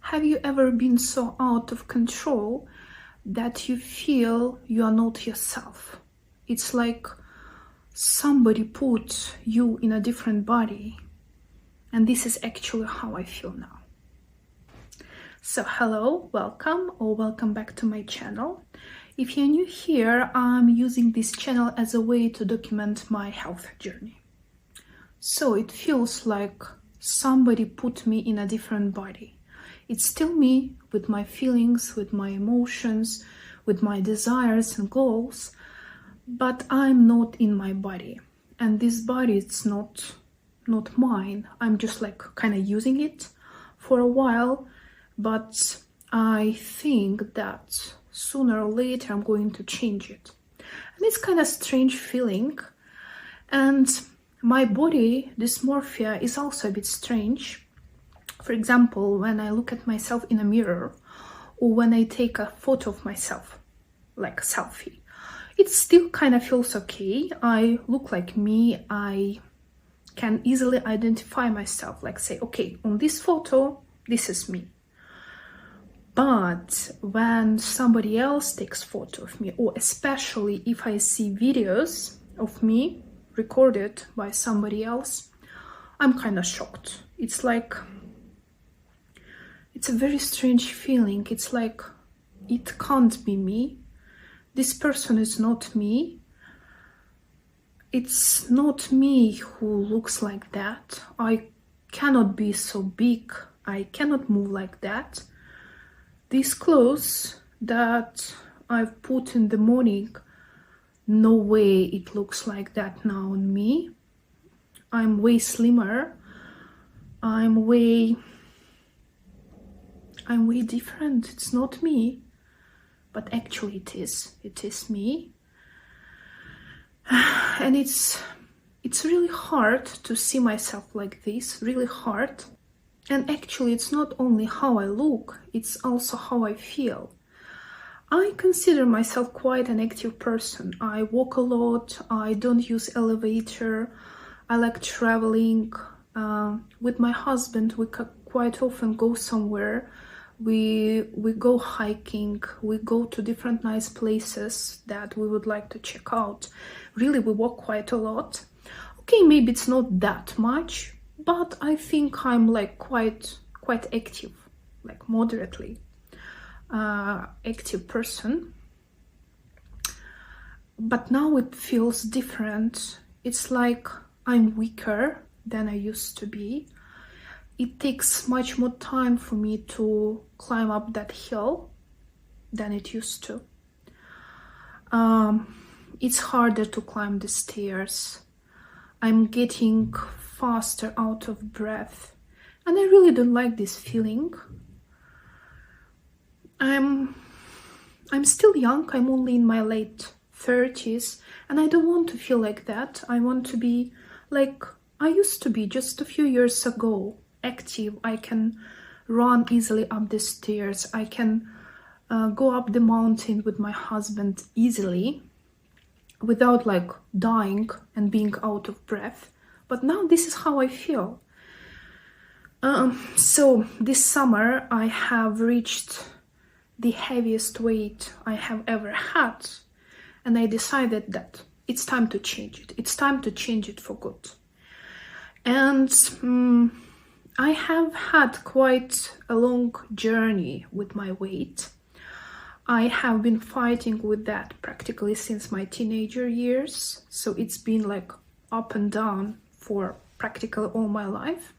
Have you ever been so out of control that you feel you are not yourself? It's like somebody put you in a different body. And this is actually how I feel now. So hello, welcome or welcome back to my channel. If you're new here, I'm using this channel as a way to document my health journey. So it feels like somebody put me in a different body. It's still me with my feelings, with my emotions, with my desires and goals, but I'm not in my body. And this body, it's not mine. I'm just like kind of using it for a while, but I think that sooner or later I'm going to change it. And it's kind of strange feeling. And my body dysmorphia is also a bit strange. For example, when I look at myself in a mirror or when I take a photo of myself, like a selfie, it still kind of feels okay. I look like me. I can easily identify myself, like say, okay, on this photo, this is me. But when somebody else takes photo of me, or especially if I see videos of me recorded by somebody else, I'm kind of shocked. It's like, it's a very strange feeling. It's like, it can't be me. This person is not me. It's not me who looks like that. I cannot be so big. I cannot move like that. These clothes that I've put in the morning, no way it looks like that now on me. I'm way slimmer. I'm way different. It's not me, but actually it is me. And it's really hard to see myself like this, really hard. And actually it's not only how I look, it's also how I feel. I consider myself quite an active person. I walk a lot, I don't use elevator, I like traveling. With my husband, we quite often go somewhere. We go hiking, we go to different nice places that we would like to check out. Really, we walk quite a lot. Okay, maybe it's not that much, but I think I'm like quite active, like moderately active person. But now it feels different. It's like I'm weaker than I used to be. It takes much more time for me to climb up that hill than it used to. It's harder to climb the stairs. I'm getting faster out of breath. And I really don't like this feeling. I'm still young. I'm only in my late 30s. And I don't want to feel like that. I want to be like I used to be just a few years ago. Active. I can run easily up the stairs. I can go up the mountain with my husband easily without like dying and being out of breath. But now this is how I feel. So this summer I have reached the heaviest weight I have ever had, and I decided that it's time to change it. It's time to change it for good. And I have had quite a long journey with my weight. I have been fighting with that practically since my teenager years. So it's been like up and down for practically all my life.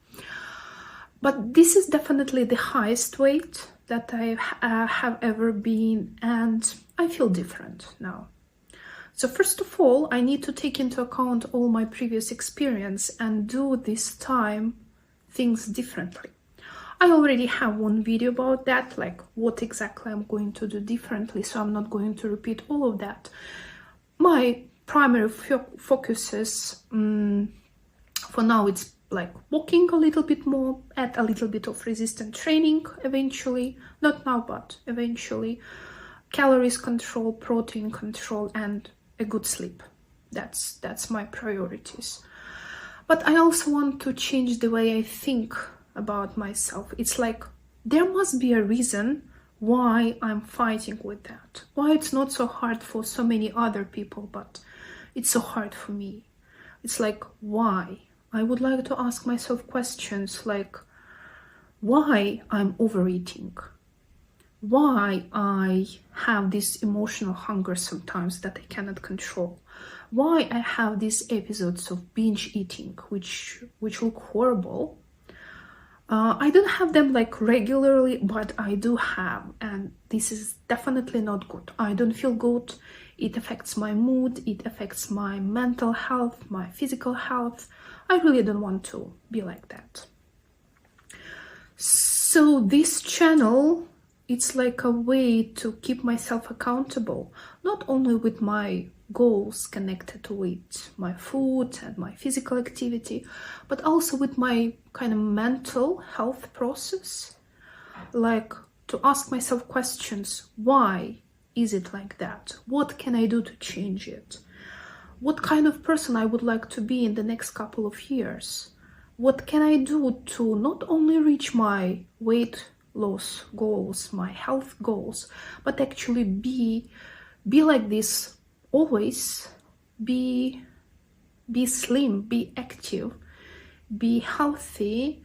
But this is definitely the highest weight that I have ever been, and I feel different now. So first of all, I need to take into account all my previous experience and do this time things differently. I already have one video about that, like what exactly I'm going to do differently, so I'm not going to repeat all of that. My primary focus is, for now, it's like walking a little bit more, add a little bit of resistant training eventually, not now, but eventually, calories control, protein control, and a good sleep. That's my priorities. But I also want to change the way I think about myself. It's like there must be a reason why I'm fighting with that. Why it's not so hard for so many other people, but it's so hard for me. It's like, why? I would like to ask myself questions like, why I'm overeating? Why I have this emotional hunger sometimes that I cannot control? Why I have these episodes of binge eating, which look horrible. I don't have them like regularly, but I do have, and this is definitely not good. I don't feel good. It affects my mood, it affects my mental health, my physical health. I really don't want to be like that. So this channel, it's like a way to keep myself accountable, not only with my goals connected with my food and my physical activity, but also with my kind of mental health process. Like to ask myself questions, why is it like that? What can I do to change it? What kind of person I would like to be in the next couple of years? What can I do to not only reach my weight loss goals, my health goals, but actually be like this always, be slim, be active, be healthy,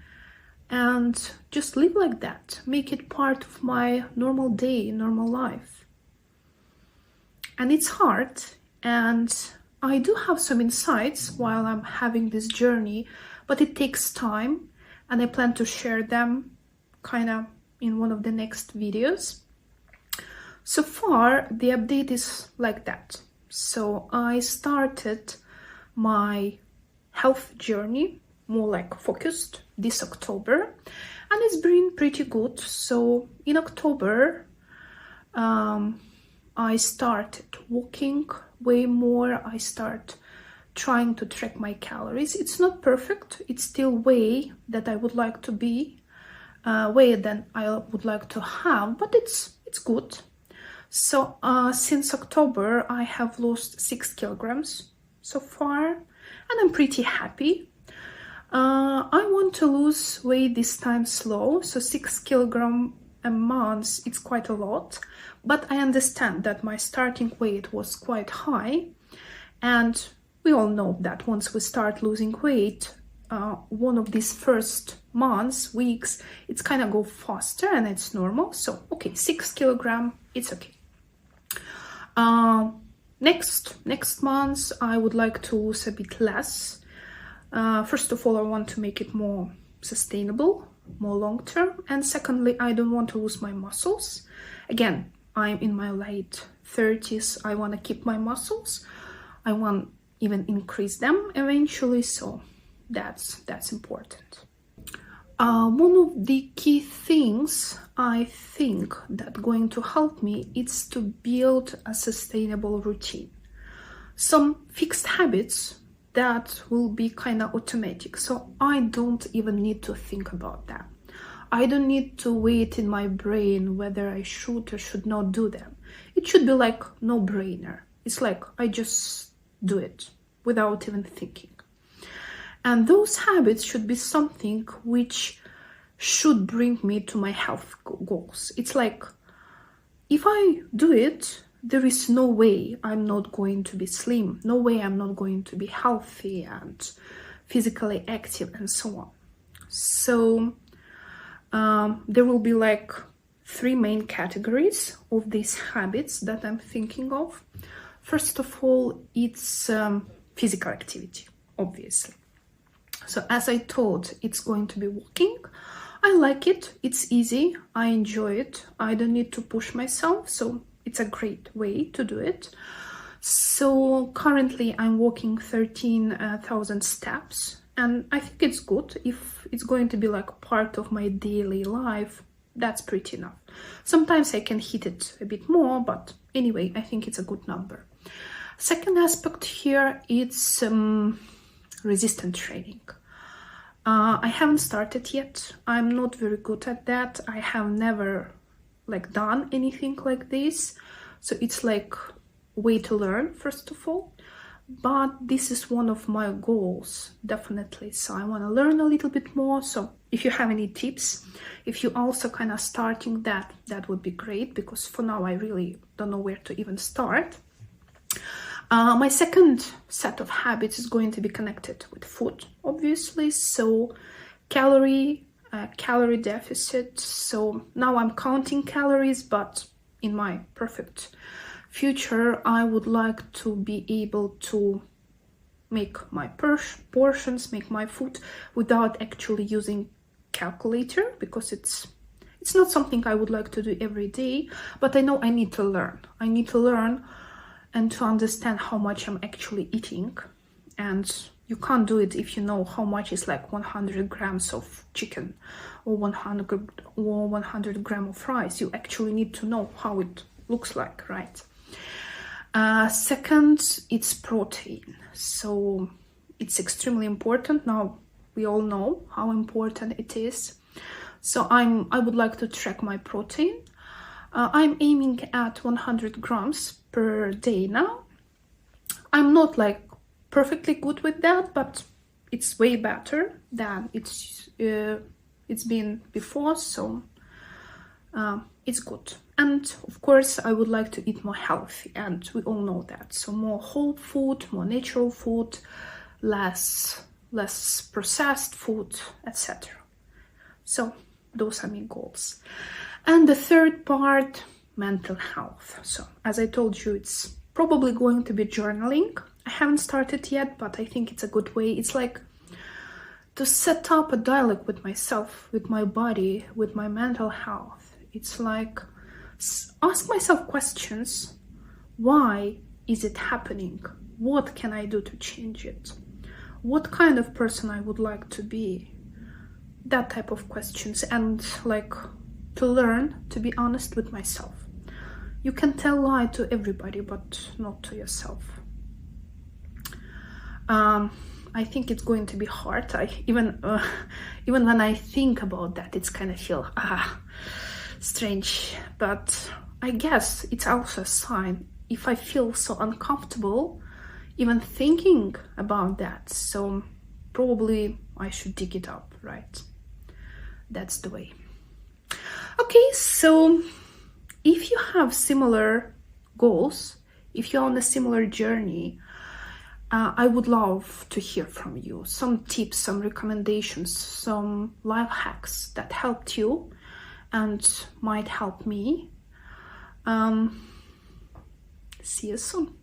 and just live like that. Make it part of my normal day, normal life. And it's hard, and I do have some insights while I'm having this journey, but it takes time, and I plan to share them kind of in one of the next videos. So far, the update is like that. So I started my health journey more like focused this October, and it's been pretty good. So in October, I started walking way more. I start trying to track my calories. It's not perfect. It's still way that I would like to be, way than I would like to have, but it's good. So since October, I have lost 6 kilograms so far, and I'm pretty happy. I want to lose weight this time slow, so 6 kilograms a month, it's quite a lot, but I understand that my starting weight was quite high, and we all know that once we start losing weight, one of these first months, weeks, it's kind of go faster, and it's normal. So okay, 6 kilograms, it's okay. Next month I would like to lose a bit less. First of all, I want to make it more sustainable, more long term, and secondly, I don't want to lose my muscles. Again, I'm in my late 30s. I want to keep my muscles. I want even increase them eventually, so that's important. One of the key things I think that going to help me is to build a sustainable routine. Some fixed habits that will be kind of automatic, so I don't even need to think about that. I don't need to wait in my brain whether I should or should not do them. It should be like no-brainer. It's like I just do it without even thinking. And those habits should be something which should bring me to my health goals. It's like, if I do it, there is no way I'm not going to be slim, no way I'm not going to be healthy and physically active and so on. So there will be like 3 main categories of these habits that I'm thinking of. First of all, it's physical activity, obviously. So as I told, it's going to be walking. I like it, it's easy, I enjoy it, I don't need to push myself, so it's a great way to do it. So currently I'm walking 13,000 steps, and I think it's good. If it's going to be like part of my daily life, that's pretty enough. Sometimes I can hit it a bit more, but anyway, I think it's a good number. Second aspect here, it's resistance training. I haven't started yet. I'm not very good at that. I have never like done anything like this, so it's like way to learn first of all. but this is one of my goals, definitely. So I want to learn a little bit more. So if you have any tips, if you also kind of starting that, that would be great, because for now I really don't know where to even start. My second set of habits is going to be connected with food, obviously. So calorie deficit. So now I'm counting calories, but in my perfect future, I would like to be able to make my portions, make my food without actually using calculator, because it's not something I would like to do every day, but I know I need to learn. I need to learn and to understand how much I'm actually eating. And you can't do it if you know how much is like 100 grams of chicken or 100 grams of rice. You actually need to know how it looks like, right? Second, it's protein. So it's extremely important. Now we all know how important it is. So I would like to track my protein. I'm aiming at 100 grams per day now. I'm not like perfectly good with that, but it's way better than it's been before. So it's good. And of course, I would like to eat more healthy, and we all know that. So more whole food, more natural food, less processed food, etc. So those are my goals. And the third part, mental health. So as I told you, it's probably going to be journaling. I haven't started yet, but I think it's a good way. It's like to set up a dialogue with myself, with my body, with my mental health. It's like ask myself questions. Why is it happening? What can I do to change it? What kind of person I would like to be? That type of questions. And like to learn to be honest with myself. You can tell lie to everybody, but not to yourself. I think it's going to be hard. Even when I think about that, it's kind of feel strange. But I guess it's also a sign if I feel so uncomfortable even thinking about that. So probably I should dig it up, right? That's the way. Okay, so if you have similar goals, if you're on a similar journey, I would love to hear from you. Some tips, some recommendations, some life hacks that helped you and might help me. See you soon.